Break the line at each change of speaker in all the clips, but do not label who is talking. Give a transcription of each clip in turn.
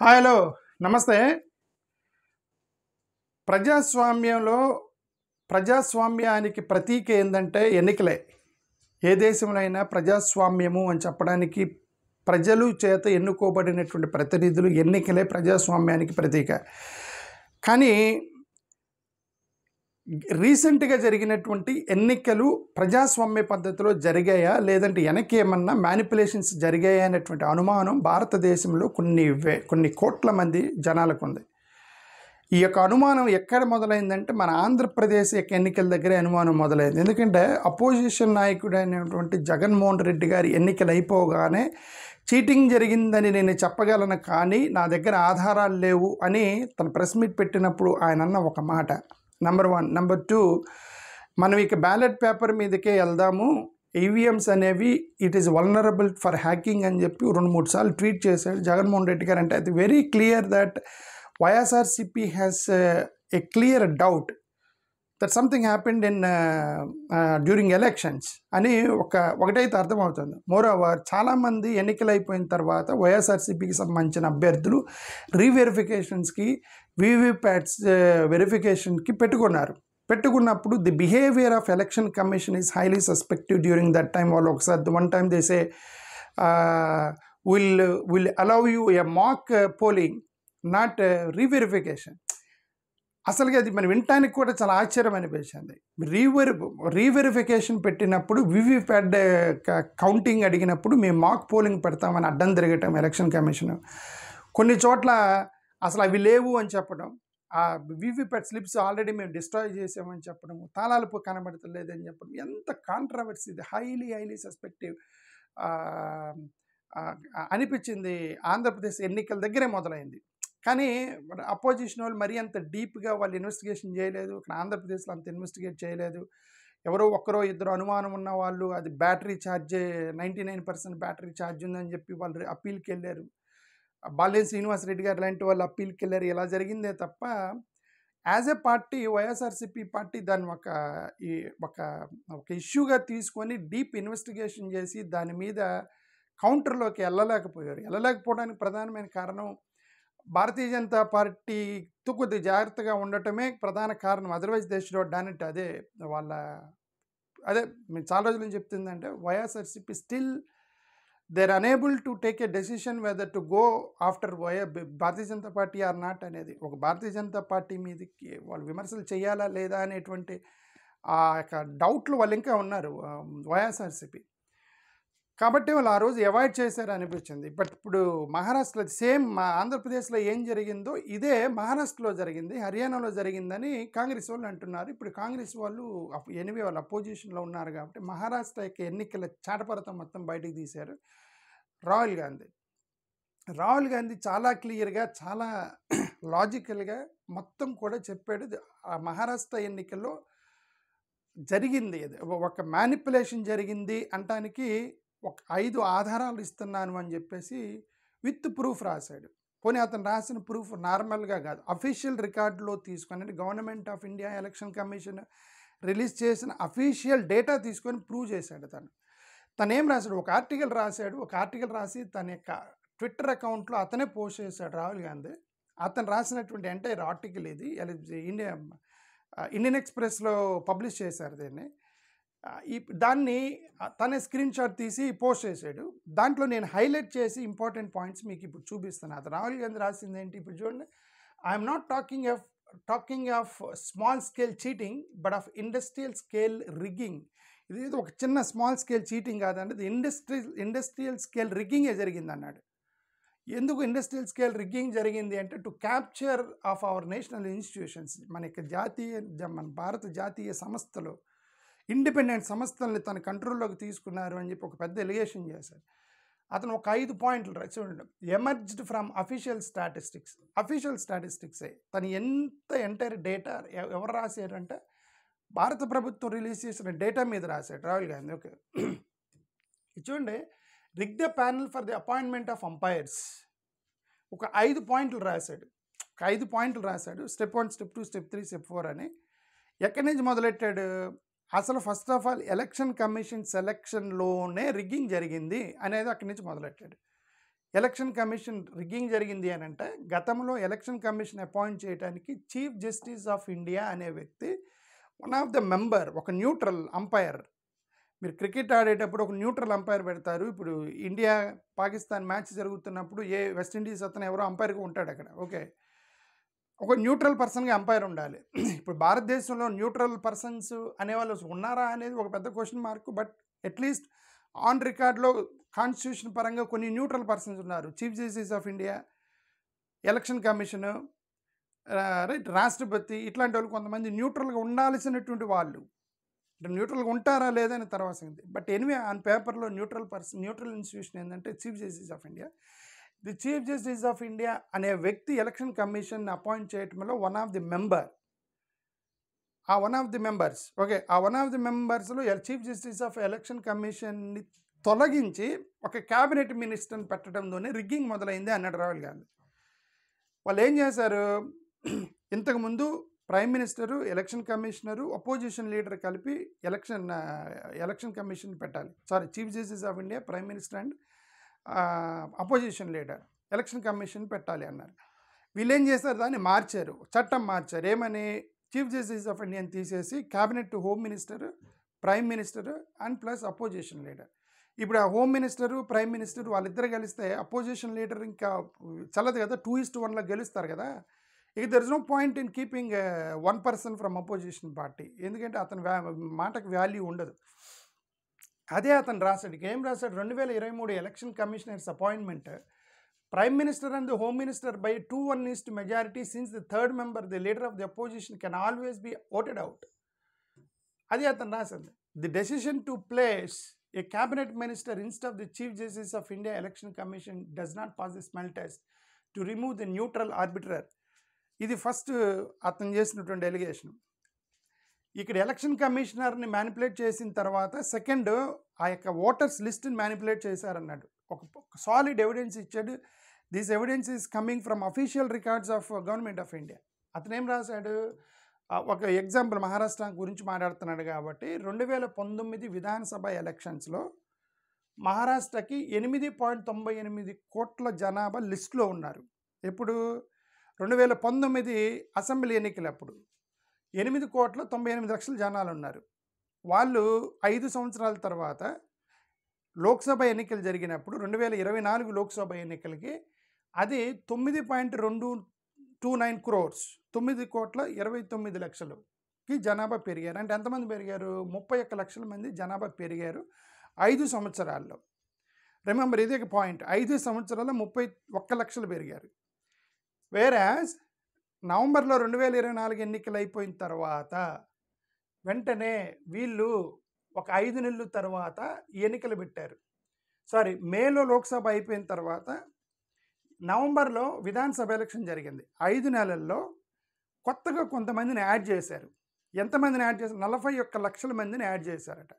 Hi hello నమస్తే. ప్రజాస్వామ్యంలో ప్రజాస్వామ్యానికి ప్రతీక ఏందంటే ఎన్నికలే. ఏ దేశంలో అయినా ప్రజాస్వామ్యము అని చెప్పడానికి ప్రజలు చేత ఎన్నుకోబడినటువంటి ప్రతినిధులు ఎన్నికలే ప్రజాస్వామ్యానికి ప్రతీక. కానీ రీసెంట్గా జరిగినటువంటి ఎన్నికలు ప్రజాస్వామ్య పద్ధతిలో జరిగాయా లేదంటే వెనక్కి ఏమన్నా మ్యానిపులేషన్స్ జరిగాయా అనేటువంటి అనుమానం భారతదేశంలో కొన్ని కోట్ల మంది జనాలకు ఉంది. ఈ యొక్క అనుమానం ఎక్కడ మొదలైందంటే మన ఆంధ్రప్రదేశ్ యొక్క ఎన్నికల దగ్గరే అనుమానం మొదలైంది. ఎందుకంటే అపోజిషన్ నాయకుడు అయినటువంటి జగన్మోహన్ రెడ్డి గారి ఎన్నికలు అయిపోగానే చీటింగ్ జరిగిందని నేను చెప్పగలను, కానీ నా దగ్గర ఆధారాలు లేవు అని తన ప్రెస్ మీట్ పెట్టినప్పుడు ఆయన అన్న ఒక మాట నెంబర్ 1. నెంబర్ 2, మనం ఇక బ్యాలెట్ పేపర్ మీదకే వెళ్దాము, ఈవీఎంస్ అనేవి it is vulnerable for hacking అని చెప్పి 2-3 సార్లు ట్వీట్ చేశాడు జగన్మోహన్ రెడ్డి గారు. అంటే అది very clear that YSRCP has a clear doubt that something happened in during elections అని ఒకటైతే అర్థమవుతుంది. మోరోవర్ చాలామంది ఎన్నికలు అయిపోయిన తర్వాత వైఎస్ఆర్సిపికి సంబంధించిన అభ్యర్థులు రీవెరిఫికేషన్స్కి వీవీప్యాట్స్ వెరిఫికేషన్కి పెట్టుకున్నప్పుడు the behaviour of election commission is highly suspective during that time. వాళ్ళు ఒకసారి one time they say will allow you a mock polling not reverification. అసలుగా అది మనం వినటానికి కూడా చాలా ఆశ్చర్యం అనిపించింది. రీవెరిఫికేషన్ పెట్టినప్పుడు వీవీప్యాట్ కౌంటింగ్ అడిగినప్పుడు మేము మాక్ పోలింగ్ పెడతామని అడ్డం తిరగటం ఎలక్షన్ కమిషన్. కొన్ని చోట్ల అసలు అవి లేవు అని చెప్పడం, ఆ వీవీప్యాట్ స్లిప్స్ ఆల్రెడీ మేము డిస్ట్రాయ్ చేసామని చెప్పడం, తాళాలు కనబడతలేదని చెప్పడం, ఎంత కాంట్రవర్సీ ఇది. హైలీ సస్పెక్టివ్ అనిపించింది. ఆంధ్రప్రదేశ్ ఎన్నికల దగ్గరే మొదలైంది. కానీ అపోజిషన్ వాళ్ళు మరీ అంత డీప్గా వాళ్ళు ఇన్వెస్టిగేషన్ చేయలేదు. ఇక్కడ ఆంధ్రప్రదేశ్లో అంత ఇన్వెస్టిగేట్ చేయలేదు. ఎవరో ఒక్కరో ఇద్దరు అనుమానం ఉన్న వాళ్ళు అది బ్యాటరీ ఛార్జ్ 99% బ్యాటరీ ఛార్జ్ ఉందని చెప్పి వాళ్ళు అప్పీల్కి వెళ్ళారు. బాలినేని శ్రీనివాసరెడ్డి గారు లాంటి వాళ్ళు అప్పీల్కి వెళ్ళారు. ఇలా జరిగిందే తప్ప as a party YSRCP party దాన్ని ఒక ఇష్యూగా తీసుకొని డీప్ ఇన్వెస్టిగేషన్ చేసి దాని మీద కౌంటర్లోకి వెళ్ళలేకపోవడానికి ప్రధానమైన కారణం భారతీయ జనతా పార్టీతో కొద్దిగా జాగ్రత్తగా ఉండటమే ప్రధాన కారణం. Otherwise they should done it. అదే మేము చాలా రోజుల నుంచి చెప్తుందంటే YSRCP still they are unable to take a decision whether to go after Bharatiya Janata Party or not అనేది. ఒక భారతీయ జనతా పార్టీ మీదకి వాళ్ళు విమర్శలు చేయాలా లేదా అనేటువంటి ఆ యొక్క డౌట్లు వాళ్ళు ఇంకా ఉన్నారు వైఎస్ఆర్సిపి. కాబట్టి వాళ్ళు ఆ రోజు అవాయిడ్ చేశారు అనిపించింది. బట్ ఇప్పుడు మహారాష్ట్రలో సేమ్ ఆంధ్రప్రదేశ్లో ఏం జరిగిందో ఇదే మహారాష్ట్రలో జరిగింది, హర్యానాలో జరిగిందని కాంగ్రెస్ వాళ్ళు అంటున్నారు. ఇప్పుడు కాంగ్రెస్ వాళ్ళు వాళ్ళు అపోజిషన్లో ఉన్నారు కాబట్టి మహారాష్ట్ర యొక్క ఎన్నికల చాటపరతం మొత్తం బయటకు తీశారు. రాహుల్ గాంధీ చాలా క్లియర్గా చాలా లాజికల్గా మొత్తం కూడా చెప్పాడు. ఆ మహారాష్ట్ర ఎన్నికల్లో జరిగింది ఒక మ్యానిపులేషన్ జరిగింది అంటానికి ఒక 5 ఆధారాలు ఇస్తున్నాను అని చెప్పేసి విత్ ప్రూఫ్ రాశాడు. పోనీ అతను రాసిన ప్రూఫ్ నార్మల్గా కాదు, అఫీషియల్ రికార్డులో తీసుకొని government of India election commission release చేసిన అఫీషియల్ డేటా తీసుకొని ప్రూవ్ చేశాడు. తను ఏం రాశాడు, ఒక ఆర్టికల్ రాసి తన యొక్క ట్విట్టర్ అకౌంట్లో అతనే పోస్ట్ చేశాడు రాహుల్ గాంధీ. అతను రాసినటువంటి ఎంటైర్ ఆర్టికల్ ఇది ఇండియన్ ఎక్స్ప్రెస్లో పబ్లిష్ చేశారు దీన్ని. దాన్ని తనే స్క్రీన్ షాట్ తీసి పోస్ట్ చేశాడు. దాంట్లో నేను హైలైట్ చేసి ఇంపార్టెంట్ పాయింట్స్ మీకు ఇప్పుడు చూపిస్తాను. అది రాహుల్ గాంధీ రాసింది ఏంటి ఇప్పుడు చూడండి. I'm not talking of small scale cheating but of industrial scale rigging. ఇది ఒక చిన్న స్మాల్ స్కేల్ చీటింగ్ కాదండి, ఇది ఇండస్ట్రియల్ స్కేల్ రిగ్గింగే జరిగింది అన్నాడు. ఎందుకు ఇండస్ట్రియల్ స్కేల్ రిగ్గింగ్ జరిగింది అంటే to capture of our national institutions, మన భారత జాతీయ సంస్థలు ఇండిపెండెంట్ సంస్థల్ని తన కంట్రోల్లోకి తీసుకున్నారు అని చెప్పి ఒక పెద్ద ఎలిగేషన్ చేశారు. అతను ఒక 5 పాయింట్లు చూడండి. ఎమర్జ్డ్ ఫ్రమ్ అఫీషియల్ స్టాటిస్టిక్సే తను ఎంటైర్ డేటా ఎవరు రాశారంటే భారత ప్రభుత్వం రిలీజ్ చేసిన డేటా మీద రాశాడు రాహుల్ గాంధీ. ఓకే, చూడండి. Rig the panel for the appointment of umpires ఒక 5 పాయింట్లు రాశాడు. స్టెప్ 1, స్టెప్ 2, స్టెప్ 3, స్టెప్ 4 అని. ఎక్కడి నుంచి మొదలెట్టాడు? అసలు first of all election commission సెలక్షన్లోనే రిగ్గింగ్ జరిగింది అనేది అక్కడి నుంచి మొదలెట్టాడు. ఎలక్షన్ కమిషన్ రిగ్గింగ్ జరిగింది అని అంటే గతంలో ఎలక్షన్ కమిషన్ అపాయింట్ చేయడానికి చీఫ్ జస్టిస్ ఆఫ్ ఇండియా అనే వ్యక్తి వన్ ఆఫ్ ద మెంబర్, ఒక న్యూట్రల్ అంపైర్. మీరు క్రికెట్ ఆడేటప్పుడు ఒక న్యూట్రల్ అంపైర్ పెడతారు. ఇప్పుడు ఇండియా పాకిస్తాన్ మ్యాచ్ జరుగుతున్నప్పుడు వెస్టిండీస్ అతను ఎవరో అంపైర్గా ఉంటాడు అక్కడ. ఓకే, ఒక న్యూట్రల్ పర్సన్గా అంపైర్ ఉండాలి. ఇప్పుడు భారతదేశంలో న్యూట్రల్ పర్సన్స్ అనేవాళ్ళు ఉన్నారా అనేది ఒక పెద్ద question mark. But at least on రికార్డ్లో కాన్స్టిట్యూషన్ పరంగా కొన్ని న్యూట్రల్ పర్సన్స్ ఉన్నారు. Chief justice of India, election commission, right, రాష్ట్రపతి, ఇట్లాంటి వాళ్ళు కొంతమంది న్యూట్రల్గా ఉండాల్సినటువంటి వాళ్ళు. న్యూట్రల్గా ఉంటారా లేదని తర్వాత సంగతి. బట్ ఎనివే ఆన్ పేపర్లో న్యూట్రల్ ఇన్స్టిట్యూషన్ ఏంటంటే chief justice of India. The chief justice of India అనే వ్యక్తి ఎలక్షన్ కమిషన్ అపాయింట్ చేయటంలో వన్ ఆఫ్ ది మెంబర్. ఆ వన్ ఆఫ్ ది మెంబర్స్లో చీఫ్ జస్టిస్ ఆఫ్ ఎలక్షన్ కమిషన్ని తొలగించి ఒక క్యాబినెట్ మినిస్టర్ని పెట్టడంతోనే రిగ్గింగ్ మొదలైంది అన్నాడు రాహుల్ గాంధీ. వాళ్ళు ఏం చేశారు, ఇంతకుముందు prime minister, election commissioner, opposition leader కలిపి ఎలక్షన్ కమిషన్ పెట్టాలి. Chief justice of India, prime minister and opposition leader election commission పెట్టాలి అన్నారు. వీళ్ళు ఏం చేశారు, దాన్ని మార్చారు, చట్టం మార్చారు. ఏమని, చీఫ్ జస్టిస్ ఆఫ్ ఇండియాని తీసేసి cabinet home minister, prime minister and plus opposition leader. ఇప్పుడు ఆ హోమ్ మినిస్టరు, ప్రైమ్ మినిస్టర్ వాళ్ళిద్దరు కలిస్తే అపోజిషన్ లీడర్ ఇంకా చల్లదు కదా, 2:1 గెలుస్తారు కదా. ఇక there is no point in keeping 1 person from opposition party. ఎందుకంటే అతని మాటకు వాల్యూ ఉండదు. అదే అతను రాశాడు. ఏం రాశాడు, 2023 election commissioners appointment, Prime Minister and the Home Minister by 2-1 majority, since the third member, the leader of the opposition, can always be voted out. Adi atanu rasandi. The decision to place a cabinet minister instead of the Chief Justice of India Election Commission does not pass the smell test to remove the neutral arbiter. Idi first atanu chesinatundi allegation. ఇక్కడ election కమిషనర్ని manipulate చేసిన తర్వాత second ఆ యొక్క voters లిస్ట్ని manipulate చేశారన్నాడు. ఒక solid evidence ఇచ్చాడు. This evidence is coming from official records of government of India. అతను ఏం రాశాడు, ఒక ఎగ్జాంపుల్ మహారాష్ట్ర గురించి మాట్లాడుతున్నాడు కాబట్టి 2019 విధానసభ ఎలక్షన్స్లో మహారాష్ట్రకి 8.98 కోట్ల జనాభా లిస్టులో ఉన్నారు. ఎప్పుడు 2019 అసెంబ్లీ ఎన్నికలప్పుడు 8,98,00,000 జనాలు ఉన్నారు. వాళ్ళు 5 సంవత్సరాల తర్వాత లోక్సభ ఎన్నికలు జరిగినప్పుడు 2024 లోక్సభ ఎన్నికలకి అది 9.229 crores, 9,29,00,000కి జనాభా పెరిగారు. అంటే ఎంతమంది పెరిగారు, 31 లక్షల మంది జనాభా పెరిగారు 5 సంవత్సరాల్లో. రిమెంబర్, ఇదే పాయింట్, 5 సంవత్సరాల్లో 31 లక్షలు పెరిగారు. వేరాజ్ నవంబర్లో 2024 ఎన్నికలు అయిపోయిన తర్వాత వెంటనే వీళ్ళు ఒక 5 నెలల తర్వాత ఎన్నికలు పెట్టారు. మేలో లోక్సభ అయిపోయిన తర్వాత నవంబర్లో విధానసభ ఎలక్షన్ జరిగింది. 5 నెలల్లో కొత్తగా కొంతమందిని యాడ్ చేశారు. ఎంతమందిని యాడ్ చేశారు, 41 లక్షల మందిని యాడ్ చేశారట.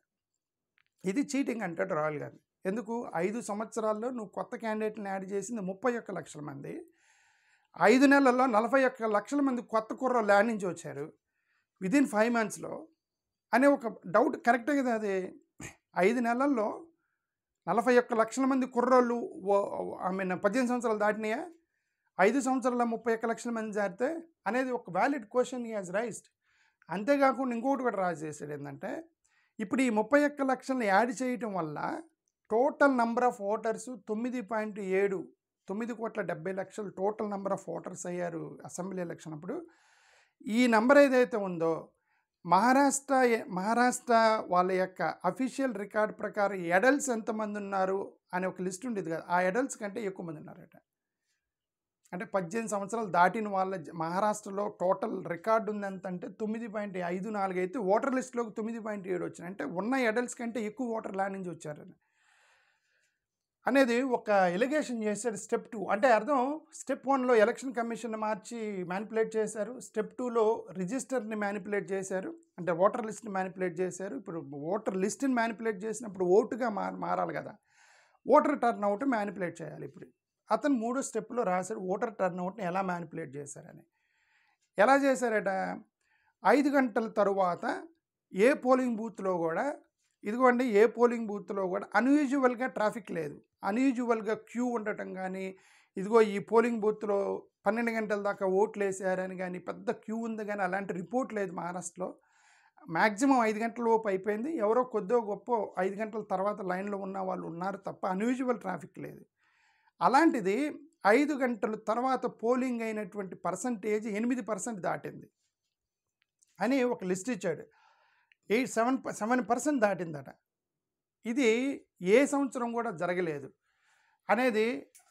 ఇది చీటింగ్ అంటాడు రాహుల్ గాంధీ. ఎందుకు, 5 సంవత్సరాల్లో నువ్వు కొత్త క్యాండిడేట్ని యాడ్ చేసింది 31 లక్షల మంది, 5 నెలల్లో 41 లక్షల మంది కొత్త కుర్రోళ్ళు ల్యాండ్ నుంచి వచ్చారు విదిన్ 5 monthsలో అనే ఒక డౌట్. కరెక్టే కదా అది. 5 నెలల్లో 41 లక్షల మంది కుర్రోళ్ళు 18 సంవత్సరాలు దాటినాయా, 5 సంవత్సరాల్లో 31 లక్షల మంది జారితే అనేది ఒక valid question he has raised. అంతేకాకుండా ఇంకొకటి కూడా రాసేసాడు ఏంటంటే, ఇప్పుడు ఈ 31 లక్షలను యాడ్ చేయటం వల్ల total number of voters 9.70 total number of voters అయ్యారు అసెంబ్లీ ఎలక్షన్ అప్పుడు. ఈ నెంబర్ ఏదైతే ఉందో మహారాష్ట్ర వాళ్ళ యొక్క అఫీషియల్ రికార్డ్ ప్రకారం ఎడల్ట్స్ ఎంతమంది ఉన్నారు అనే ఒక లిస్ట్ ఉండేది కదా, ఆ ఎడల్ట్స్ కంటే ఎక్కువ మంది ఉన్నారట. అంటే 18 సంవత్సరాలు దాటిన వాళ్ళ మహారాష్ట్రలో టోటల్ రికార్డు ఉంది ఎంతంటే 9.54 అయితే ఓటర్ లిస్టులోకి 9.7 వచ్చినాయి. అంటే ఉన్న ఎడల్ట్స్ కంటే ఎక్కువ ఓటర్ ల్యాండ్ నుంచి వచ్చారని అనేది ఒక ఎలిగేషన్ చేశాడు. స్టెప్ 2 అంటే అర్థం, స్టెప్ 1లో ఎలక్షన్ కమిషన్ మార్చి మ్యానిపులేట్ చేశారు, స్టెప్ 2లో రిజిస్టర్ని మ్యానిపులేట్ చేశారు, అంటే ఓటర్ లిస్ట్ని మ్యానిపులేట్ చేశారు. ఇప్పుడు ఓటర్ లిస్ట్ని మ్యానిపులేట్ చేసినప్పుడు ఓటుగా మారాలి కదా, ఓటర్ టర్న్అవుట్ మ్యానిపులేట్ చేయాలి. ఇప్పుడు అతను 3వ స్టెప్లో రాశాడు ఓటర్ టర్న్అవుట్ని ఎలా మ్యానిపులేట్ చేశారని. ఎలా చేశారట, 5 గంటల తరువాత ఏ పోలింగ్ బూత్లో కూడా ఇదిగోండి ఏ పోలింగ్ బూత్లో కూడా అన్యూజువల్గా ట్రాఫిక్ లేదు, అన్యూజువల్గా క్యూ ఉండటం కానీ, ఇదిగో ఈ పోలింగ్ బూత్లో 12 గంటల దాకా ఓట్లు వేసారని కానీ పెద్ద క్యూ ఉంది కానీ అలాంటి రిపోర్ట్ లేదు మహారాష్ట్రలో. మ్యాక్సిమం 5 గంటల లోపు అయిపోయింది. ఎవరో కొద్దో గొప్ప 5 గంటల తర్వాత లైన్లో ఉన్న వాళ్ళు ఉన్నారు తప్ప అన్యూజువల్ ట్రాఫిక్ లేదు. అలాంటిది 5 గంటల తర్వాత పోలింగ్ అయినటువంటి పర్సంటేజ్ 8% దాటింది అని ఒక లిస్ట్ ఇచ్చాడు. 7% దాటిందట. ఇది ఏ సంవత్సరం కూడా జరగలేదు అనేది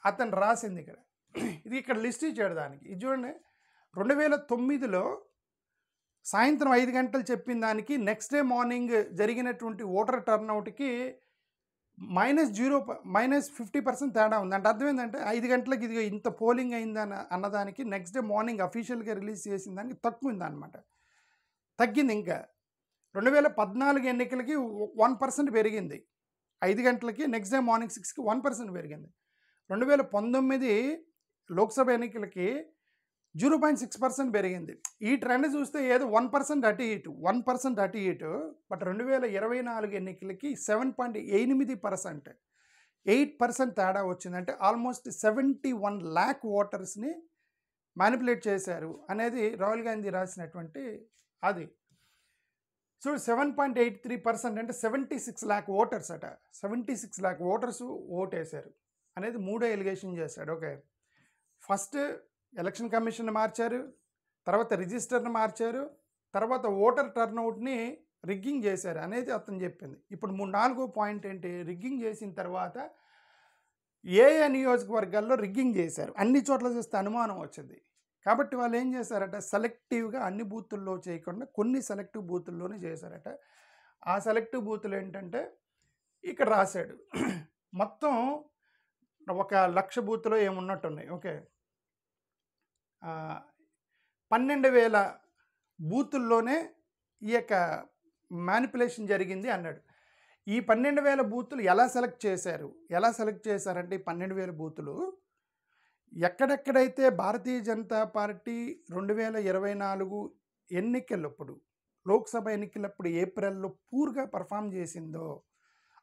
అతను రాసింది ఇక్కడ. ఇది ఇక్కడ లిస్ట్ ఇచ్చాడు దానికి. ఇది చూడండి, 2009లో సాయంత్రం 5 గంటలు చెప్పిన దానికి నెక్స్ట్ డే మార్నింగ్ జరిగినటువంటి ఓటర్ టర్న్అవుట్కి -50% తేడా ఉంది. అంటే అర్థం ఏంటంటే 5 గంటలకి ఇది ఇంత పోలింగ్ అయిందని అన్నదానికి నెక్స్ట్ డే మార్నింగ్ అఫీషియల్గా రిలీజ్ చేసిన దానికి తక్కువ ఉందన్నమాట, తగ్గింది. ఇంకా 2014 ఎన్నికలకి 1% పెరిగింది. 5 గంటలకి నెక్స్ట్ డే మార్నింగ్ 6కి 1% పెరిగింది. 2019 లోక్సభ ఎన్నికలకి 0.6% పెరిగింది. ఈ ట్రెండ్ చూస్తే ఏదో 1% అటు ఇటు. బట్ 2024 ఎన్నికలకి 7.8%, 8% తేడా వచ్చిందంటే ఆల్మోస్ట్ 71 lakh ఓటర్స్ని మ్యానిపులేట్ చేశారు అనేది రాహుల్ గాంధీ రాసినటువంటి అది. సో 7.83% అంటే 76 lakh ఓటర్స్ అట. 76 lakh ఓటర్స్ ఓటేశారు అనేది 3వ ఎలిగేషన్ చేశాడు. ఓకే, ఫస్ట్ ఎలక్షన్ కమిషన్ మార్చారు, తర్వాత రిజిస్టర్ని మార్చారు, తర్వాత ఓటర్ టర్న్అవుట్ని రిగ్గింగ్ చేశారు అనేది అతను చెప్పింది. ఇప్పుడు 4వ పాయింట్ ఏంటి, రిగ్గింగ్ చేసిన తర్వాత ఏ నియోజకవర్గాల్లో రిగ్గింగ్ చేశారు, అన్ని చోట్ల చూస్తే అనుమానం వచ్చింది. కాబట్టి వాళ్ళు ఏం చేశారట, సెలెక్టివ్గా అన్ని బూతుల్లో చేయకుండా కొన్ని సెలెక్టివ్ బూతుల్లోనే చేశారట. ఆ సెలెక్టివ్ బూతులు ఏంటంటే ఇక్కడ రాశాడు, మొత్తం 1,00,000 బూతులో ఏమున్నట్టున్నాయి. ఓకే, 12,000 బూతుల్లోనే ఈ యొక్క మ్యానిపులేషన్ జరిగింది అన్నాడు. ఈ 12,000 బూతులు ఎలా సెలెక్ట్ చేశారంటే ఈ 12,000 బూతులు ఎక్కడెక్కడైతే భారతీయ జనతా పార్టీ 2024 ఎన్నికలప్పుడు, లోక్సభ ఎన్నికలప్పుడు ఏప్రిల్లో పూర్గా పర్ఫామ్ చేసిందో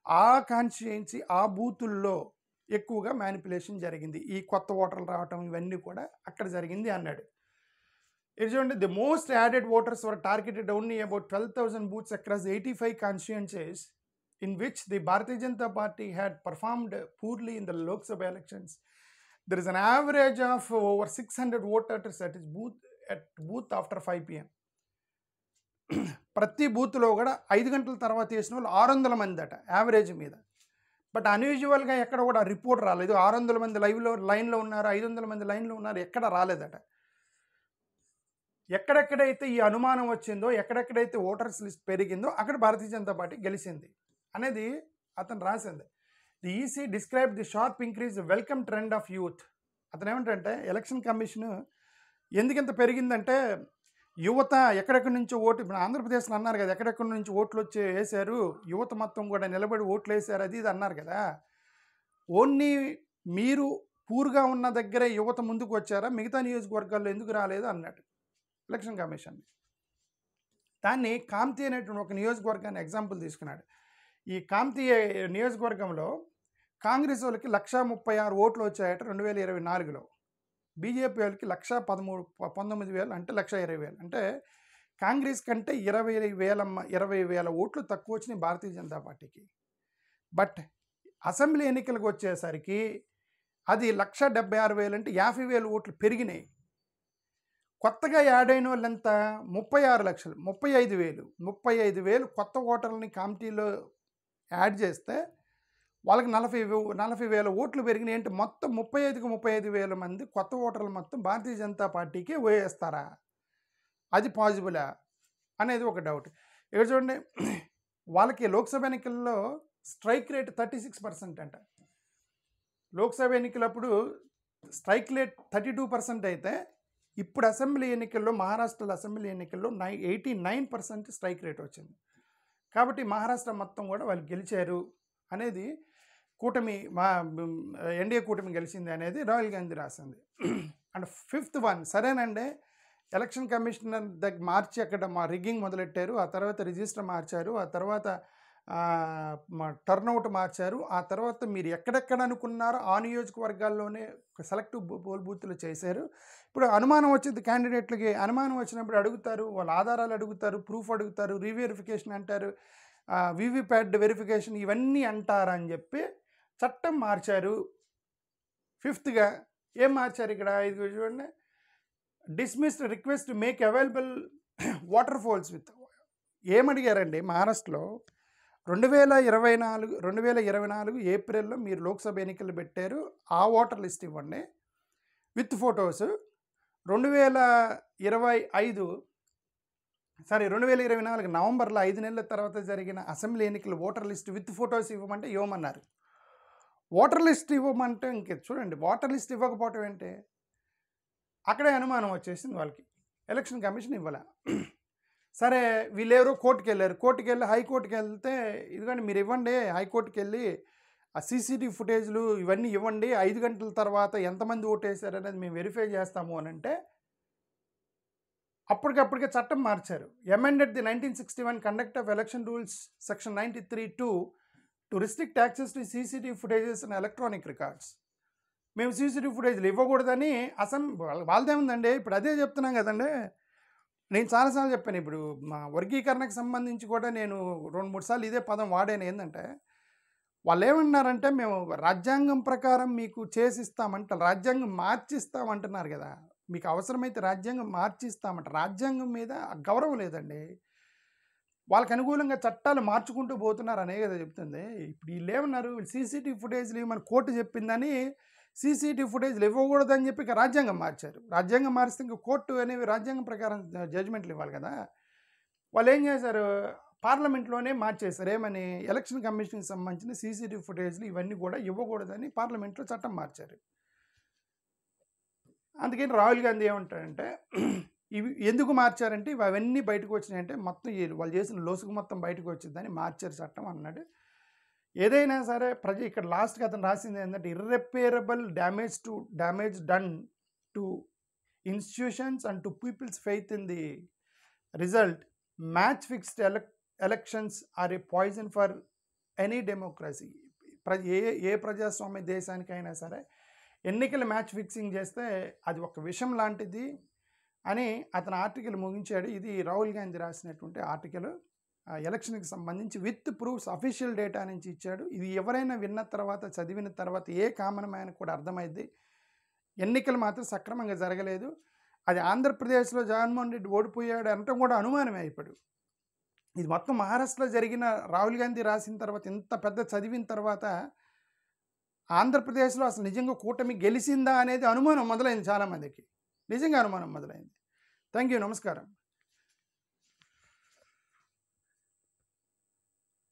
ఆ కాన్స్టిట్యుయెన్సీ, ఆ బూతుల్లో ఎక్కువగా మ్యానిపులేషన్ జరిగింది. ఈ కొత్త ఓటర్లు రావటం ఇవన్నీ కూడా అక్కడ జరిగింది అన్నాడు. ఇది చూడండి, the most added voters were targeted only about 12,000 booths across 85 constituencies in which the Bharatiya Janata Party had performed poorly in the Lok Sabha elections. There is an average of over 600 voters at booth after 5 PM. ప్రతి బూత్లో కూడా 5 గంటల తర్వాత వేసిన వాళ్ళు 600 మంది అట average మీద. బట్ అన్యూజువల్గా ఎక్కడ కూడా రిపోర్ట్ రాలేదు. 600 మంది లైన్లో ఉన్నారు, 500 మంది లైన్లో ఉన్నారు, ఎక్కడ రాలేదట. ఎక్కడెక్కడైతే ఈ అనుమానం వచ్చిందో, ఎక్కడెక్కడైతే ఓటర్స్ లిస్ట్ పెరిగిందో అక్కడ భారతీయ జనతా పార్టీ గెలిచింది అనేది అతను రాసింది. The EC describe the sharp increase welcome trend of youth. అతను ఏమంటే ఎలక్షన్ కమిషన్ ఎందుకింత పెరిగిందంటే యువత ఎక్కడెక్కడి నుంచో ఓటు, ఇప్పుడు ఆంధ్రప్రదేశ్లో అన్నారు కదా, ఎక్కడెక్కడి నుంచి ఓట్లు వచ్చి వేశారు, యువత మొత్తం కూడా నిలబడి ఓట్లు వేశారు అది ఇది అన్నారు కదా. ఓన్లీ మీరు పూర్గా ఉన్న దగ్గరే యువత ముందుకు వచ్చారా, మిగతా నియోజకవర్గాల్లో ఎందుకు రాలేదు అన్నాడు ఎలక్షన్ కమిషన్. దాన్ని కాంతి అనేటువంటి ఒక నియోజకవర్గాన్ని ఎగ్జాంపుల్ తీసుకున్నాడు. ఈ కాంతి నియోజకవర్గంలో కాంగ్రెస్ వాళ్ళకి 1,36,000 ఓట్లు వచ్చాయట 2024లో. బీజేపీ వాళ్ళకి 1,19,000 అంటే 1,20,000. అంటే కాంగ్రెస్ కంటే 20,000 ఓట్లు తక్కువ వచ్చినాయి భారతీయ జనతా పార్టీకి. బట్ అసెంబ్లీ ఎన్నికలకు వచ్చేసరికి అది 1,76,000 అంటే 50,000 ఓట్లు పెరిగినాయి. కొత్తగా యాడ్ అయిన వాళ్ళంతా 36 లక్షలు, 35,000 కొత్త ఓటర్లని కమిటీలో యాడ్ చేస్తే వాళ్ళకి 40,000 ఓట్లు పెరిగినాయి. అంటే మొత్తం 35,000 మంది కొత్త ఓటర్లు మొత్తం భారతీయ జనతా పార్టీకి వేస్తారా, అది పాజిబులా అనేది ఒక డౌట్. ఇక్కడ చూడండి, వాళ్ళకి లోక్సభ ఎన్నికల్లో స్ట్రైక్ రేట్ 36% అంట. లోక్సభ ఎన్నికలప్పుడు స్ట్రైక్ రేట్ 32% అయితే ఇప్పుడు అసెంబ్లీ ఎన్నికల్లో, మహారాష్ట్రలో అసెంబ్లీ ఎన్నికల్లో 89% స్ట్రైక్ రేట్ వచ్చింది. కాబట్టి మహారాష్ట్ర మొత్తం కూడా వాళ్ళు గెలిచారు అనేది కూటమి, మా ఎన్డీఏ కూటమి గెలిచింది అనేది రాహుల్ గాంధీ రాసింది. అండ్ 5th వన్, సరేనండి, ఎలక్షన్ కమిషనర్ దగ్గర మార్చి అక్కడ రిగ్గింగ్ మొదలెట్టారు, ఆ తర్వాత రిజిస్టర్ మార్చారు, ఆ తర్వాత టర్నౌట్ మార్చారు. ఆ తర్వాత మీరు ఎక్కడెక్కడ అనుకున్నారో ఆ నియోజకవర్గాల్లోనే సెలెక్టివ్ పోల్ బూత్లు చేశారు. ఇప్పుడు అనుమానం వచ్చింది క్యాండిడేట్లకి. అనుమానం వచ్చినప్పుడు అడుగుతారు, వాళ్ళ ఆధారాలు అడుగుతారు, ప్రూఫ్ అడుగుతారు, రీవెరిఫికేషన్ అంటారు, వీవీప్యాట్ వెరిఫికేషన్ ఇవన్నీ అంటారని చెప్పి చట్టం మార్చారు. ఫిఫ్త్గా ఏం మార్చారు ఇక్కడ? ఇది చూడండి, dismissed request make available water falls with. ఏమడిగారండి మహారాష్ట్రలో 2024 ఏప్రిల్లో మీరు లోక్సభ ఎన్నికలు పెట్టారు, ఆ ఓటర్ లిస్ట్ ఇవ్వండి విత్ ఫొటోస్. 2024 నవంబర్లో 5 నెలల తర్వాత జరిగిన అసెంబ్లీ ఎన్నికల ఓటర్ లిస్ట్ విత్ ఫొటోస్ ఇవ్వమంటే ఇవ్వమన్నారు. ఓటర్ లిస్ట్ ఇవ్వమంటే ఇంక చూడండి, ఓటర్ లిస్ట్ ఇవ్వకపోవటం ఏంటి? అక్కడే అనుమానం వచ్చేసింది వాళ్ళకి. ఎలక్షన్ కమిషన్ ఇవ్వాల. సరే వీళ్ళెవరో కోర్టుకి వెళ్ళారు. హైకోర్టుకి వెళ్తే ఇదిగోండి మీరు ఇవ్వండి, హైకోర్టుకి వెళ్ళి ఆ సీసీటీవీ ఫుటేజ్లు ఇవన్నీ ఇవ్వండి, 5 గంటల తర్వాత ఎంతమంది ఓటేశారు అనేది మేము వెరిఫై చేస్తాము అని అంటే అప్పటికప్పటికే చట్టం మార్చారు. Amended the 1961 conduct of election rules section 93(2) to restrict access to CCTV footages and electronic records. మేము సీసీటీవీ ఫుటేజ్లు ఇవ్వకూడదని వాళ్ళదేముందండి, ఇప్పుడు అదే చెప్తున్నాం కదండి. నేను చాలాసార్లు చెప్పాను. ఇప్పుడు మా వర్గీకరణకు సంబంధించి కూడా నేను 2-3 సార్లు ఇదే పదం వాడాను. ఏంటంటే వాళ్ళు ఏమన్నారంటే మేము రాజ్యాంగం ప్రకారం మీకు చేసిస్తామంటారు, రాజ్యాంగం మార్చిస్తామంటున్నారు కదా. మీకు అవసరమైతే రాజ్యాంగం మార్చిస్తామంట. రాజ్యాంగం మీద గౌరవం లేదండి. వాళ్ళకి అనుకూలంగా చట్టాలు మార్చుకుంటూ పోతున్నారు అనే కదా చెప్తుంది. ఇప్పుడు వీళ్ళు ఏమన్నారు, సీసీటీవీ ఫుటేజ్లు ఇవ్వమని కోర్టు చెప్పిందని సీసీటీవీ ఫుటేజ్లు ఇవ్వకూడదని చెప్పి ఇక రాజ్యాంగం మార్చారు. రాజ్యాంగం మారిస్తే ఇంకా కోర్టు అనేవి రాజ్యాంగం ప్రకారం జడ్జిమెంట్లు ఇవ్వాలి కదా. వాళ్ళు ఏం చేశారు, పార్లమెంట్లోనే మార్చేశారు. ఏమని? ఎలక్షన్ కమిషన్కి సంబంధించిన సీసీటీవీ ఫుటేజ్లు ఇవన్నీ కూడా ఇవ్వకూడదని పార్లమెంట్లో చట్టం మార్చారు. అందుకని రాహుల్ గాంధీ ఏమంటాడంటే ఇవి ఎందుకు మార్చారంటే ఇవి అవన్నీ బయటకు వచ్చినాయంటే మొత్తం వాళ్ళు చేసిన లోసుకు మొత్తం బయటకు వచ్చిందని మార్చారు చట్టం అన్నాడు. ఏదైనా సరే ఇక్కడ లాస్ట్కి అతను రాసింది ఏంటంటే irreparable damage done to institutions and to people's faith in the result. Match fixed elections are a poison for any democracy. ఏ ప్రజాస్వామ్య దేశానికైనా సరే ఎన్నికల మ్యాచ్ ఫిక్సింగ్ చేస్తే అది ఒక విషం లాంటిది అని అతను ఆర్టికల్ ముగించాడు. ఇది రాహుల్ గాంధీ రాసినటువంటి ఆర్టికల్. ఎలక్షన్కి సంబంధించి విత్ ప్రూఫ్స్ అఫీషియల్ డేటా నుంచి ఇచ్చాడు. ఇది ఎవరైనా విన్న తర్వాత, చదివిన తర్వాత ఏ కామన్ మ్యాన్ కూడా అర్థమైంది, ఎన్నికలు మాత్రం సక్రమంగా జరగలేదు. అది ఆంధ్రప్రదేశ్లో జగన్మోహన్ రెడ్డి ఓడిపోయాడు అంటే కూడా అనుమానమే. ఇప్పుడు ఇది మొత్తం మహారాష్ట్రలో జరిగిన రాహుల్ గాంధీ రాసిన తర్వాత, ఇంత పెద్ద చదివిన తర్వాత ఆంధ్రప్రదేశ్లో అసలు నిజంగా కూటమి గెలిచిందా అనేది అనుమానం మొదలైంది చాలామందికి. నిజంగా అనుమానం మొదలైంది. Thank you. నమస్కారం.